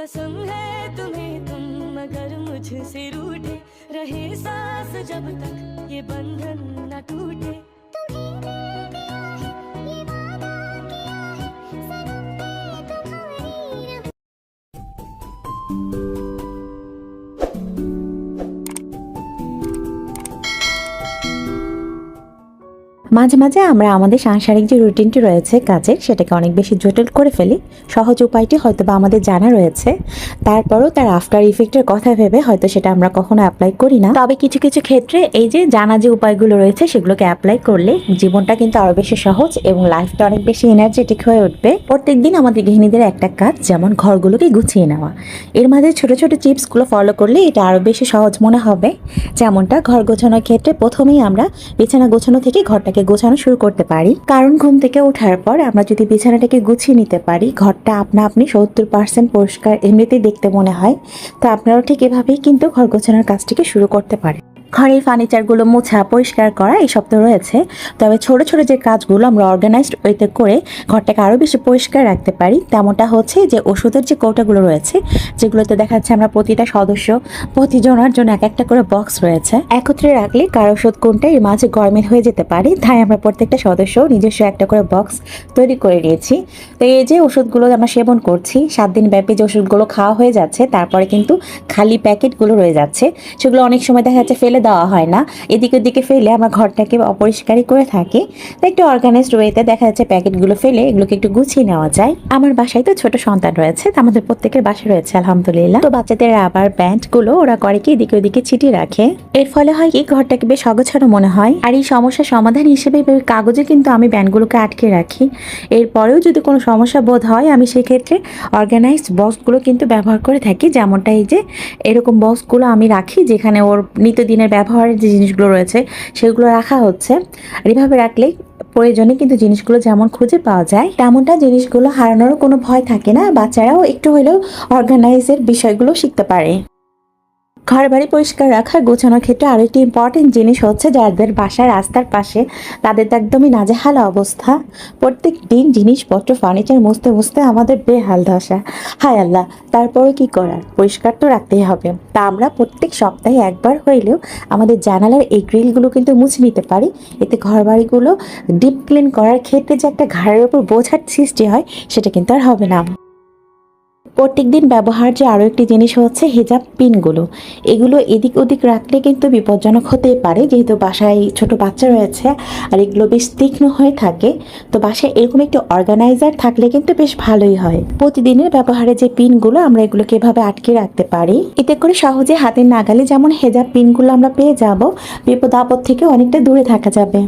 कसम है तुम्हें तुम मगर मुझसे रूठे रहे सांस जब तक ये बंधन न टूटे। तुम्हें दिल दिया है, ये वादा किया है, सनम मैं तुम्हारी रहूं। মাঝে মাঝে আমরা আমাদের সাংসারিক যে রুটিনটি রয়েছে কাজের, সেটাকে অনেক বেশি জটিল করে ফেলি। সহজ উপায়টি হয়তো বা আমাদের জানা রয়েছে, তারপরও তার আফটার ইফেক্টের কথা ভেবে হয়তো সেটা আমরা কখনো অ্যাপ্লাই করি না। তবে কিছু কিছু ক্ষেত্রে এই যে জানা যে উপায়গুলো রয়েছে সেগুলোকে অ্যাপ্লাই করলে জীবনটা কিন্তু আরো বেশি সহজ এবং লাইফটা অনেক বেশি এনার্জেটিক হয়ে উঠবে। প্রত্যেকদিন আমাদের গৃহিণীদের একটা কাজ, যেমন ঘরগুলোকে গুছিয়ে নেওয়া। এর মাঝে ছোট ছোট টিপসগুলো ফলো করলে এটা আরো বেশি সহজ মনে হবে। যেমনটা ঘর গোছানোর ক্ষেত্রে প্রথমেই আমরা বিছানা গোছানো থেকে ঘরটাকে গোছানো শুরু করতে পারি। কারণ ঘুম থেকে ওঠার পর আমরা যদি বিছানাটাকে গুছিয়ে নিতে পারি, ঘরটা আপনা আপনি 70% পরিষ্কার এমনিতেই দেখতে মনে হয়। তো আপনারাও ঠিক এভাবেই কিন্তু ঘর গোছানোর কাজটিকে শুরু করতে পারেন। ঘরের ফার্নিচারগুলো মোছা পরিষ্কার করা এইসব তো রয়েছে, তবে ছোট ছোট যে কাজগুলো আমরা অর্গানাইজড ওয়েতে করে ঘরটাকে আরও বেশি পরিষ্কার রাখতে পারি, তেমনটা হচ্ছে যে ওষুধের যে কৌটাগুলো রয়েছে, যেগুলোতে দেখা যাচ্ছে আমরা প্রতিটা সদস্য প্রতিজনের জন্য এক একটা করে বক্স রয়েছে, একত্রে রাখলে কার ওষুধ কোনটা এর মাঝে গরমিল হয়ে যেতে পারে। তাই আমরা প্রত্যেকটা সদস্য নিজস্ব একটা করে বক্স তৈরি করে নিয়েছি। তো এই যে ওষুধগুলো আমরা সেবন করছি, 7 দিন ব্যাপী যে ওষুধগুলো খাওয়া হয়ে যাচ্ছে, তারপরে কিন্তু খালি প্যাকেটগুলো রয়ে যাচ্ছে, সেগুলো অনেক সময় দেখা যাচ্ছে ফেলে দেওয়া হয় না, এদিকে ওদিকে ফেলে আমরা ঘরটাকে অপরিষ্কারই করে থাকি। তো একটু অর্গানাইজড ওয়েতে দেখা যাচ্ছে প্যাকেটগুলো ফেলে এগুলোকে একটু গুছিয়ে নেওয়া যায়। আমার বাসায় তো ছোট সন্তান রয়েছে, তো আমাদের প্রত্যেকের বাসায় রয়েছে আলহামদুলিল্লাহ। তো বাচ্চাদের রাবার ব্যান্ডগুলো ওরা করে কি এদিকে ওদিকে ছিটিয়ে রাখে, এর ফলে হয় কি ঘরটাকে বেশ অগোছালো মনে হয়। আর এই সমস্যার সমাধান হিসেবে কাগজে কিন্তু আমি ব্যান্ডগুলোকে আটকে রাখি। এরপরেও যদি কোনো সমস্যা বোধ হয়, আমি সেক্ষেত্রে অর্গানাইজড বক্সগুলো কিন্তু ব্যবহার করে থাকি। যেমনটা এই যে এরকম বক্সগুলো আমি রাখি, যেখানে ওর নিত্যদিনের ব্যবহারের যে জিনিসগুলো রয়েছে সেগুলো রাখা হচ্ছে। আর এভাবে রাখলে প্রয়োজনে কিন্তু জিনিসগুলো যেমন খুঁজে পাওয়া যায়, তেমনটা জিনিসগুলো হারানোরও কোনো ভয় থাকে না। বাচ্চারাও একটু হলেও অর্গানাইজের বিষয়গুলো শিখতে পারে। ঘর বাড়ি পরিষ্কার রাখা গোছানোর ক্ষেত্রে আরও একটি ইম্পর্টেন্ট জিনিস হচ্ছে, যাদের বাসার রাস্তার পাশে, তাদের তো একদমই নাজেহাল অবস্থা। প্রত্যেক দিন জিনিসপত্র ফার্নিচার মুছতে মুছতে আমাদের বেহাল দশা। হায় আল্লাহ, তারপরে কি করার, পরিষ্কার তো রাখতেই হবে। তা আমরা প্রত্যেক সপ্তাহে একবার হইলেও আমাদের জানালার এই গ্রিলগুলো কিন্তু মুছে নিতে পারি। এতে ঘর বাড়িগুলো ডিপ ক্লিন করার ক্ষেত্রে যে একটা ঘাড়ের উপর বোঝার সৃষ্টি হয়, সেটা কিন্তু আর হবে না। প্রত্যেকদিন ব্যবহার যে আরও একটি জিনিস হচ্ছে হেজাব পিনগুলো। এগুলো এদিক ওদিক রাখলে কিন্তু বিপজ্জনক হতেই পারে, যেহেতু বাসায় ছোট বাচ্চা রয়েছে আর এগুলো বেশ তীক্ষ্ণ হয়ে থাকে। তো বাসায় এরকম একটি অর্গানাইজার থাকলে কিন্তু বেশ ভালোই হয়। প্রতিদিনের ব্যবহারে যে পিনগুলো আমরা এগুলোকে এভাবে আটকে রাখতে পারি, এতে করে সহজে হাতের নাগালে যেমন হেজাব পিনগুলো আমরা পেয়ে যাব, বিপদ আপদ থেকে অনেকটা দূরে থাকা যাবে।